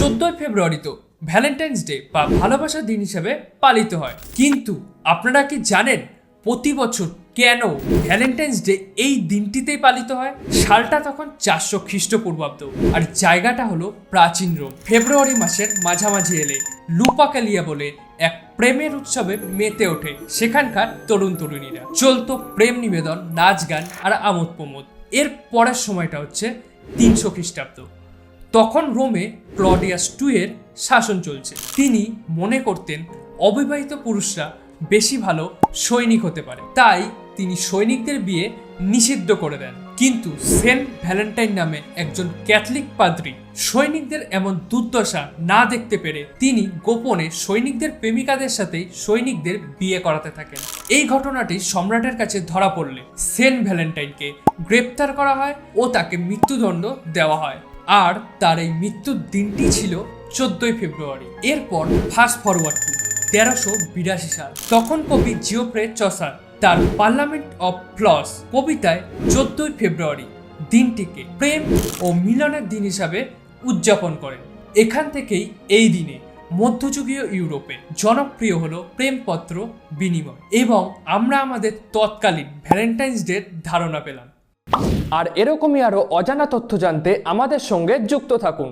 14 ফেব্রুয়ারি তো Valentine's day বা ভালোবাসার দিন হিসেবে পালিত হয়, কিন্তু আপনারা কি জানেন প্রতি বছর কেন ভ্যালেন্টাইন্স ডে এই দিনটিতেই পালিত হয়? সালটা তখন 400 খ্রিস্টপূর্বাব্দ আর জায়গাটা হলো প্রাচীন রোম। ফেব্রুয়ারি মাসের মাঝামাঝি এলে লুপাকালিয়া বলে এক প্রেমের উৎসবে মেতে ওঠে সেখানকার তরুণ তরুণীরা। চলতো প্রেম নিবেদন, নাচ গান আর আমোদ প্রমোদ। এর পরের সময়টা হচ্ছে 300 খ্রিস্টাব্দ। তখন রোমে ক্লডিয়াস 2 এর শাসন চলছে। তিনি মনে করতেন অবিবাহিত পুরুষরা বেশি ভালো সৈনিক হতে পারে, তাই তিনি সৈনিকদের বিয়ে নিষিদ্ধ করে দেন। কিন্তু সেন্ট ভ্যালেন্টাইন নামে একজন ক্যাথলিক পাদ্রী সৈনিকদের এমন দুর্দশা না দেখতে পেরে তিনি গোপনে সৈনিকদের প্রেমিকাদের সাথে সৈনিকদের বিয়ে করাতে থাকেন। এই ঘটনাটি সম্রাটের কাছে ধরা পড়লে সেন্ট ভ্যালেন্টাইনকে গ্রেপ্তার করা হয় ও তাকে মৃত্যুদণ্ড দেওয়া হয়। আর তার এই মৃত্যুর দিনটি ছিল 14 ফেব্রুয়ারি। এরপর ফাস্ট ফরওয়ার্ড টু 1382 সাল। তখন কবি জিওফ্রে চসার তার পার্লামেন্ট অফ ফ্লস কবিতায় 14 ফেব্রুয়ারি দিনটিকে প্রেম ও মিলনের দিন হিসাবে উদযাপন করেন। এখান থেকেই এই দিনে মধ্যযুগীয় ইউরোপে জনপ্রিয় হলো প্রেমপত্র বিনিময় এবং আমরা আমাদের তৎকালীন ভ্যালেন্টাইন্স ডের ধারণা পেলাম। আর এরকমই আরো অজানা তথ্য জানতে আমাদের সঙ্গে যুক্ত থাকুন।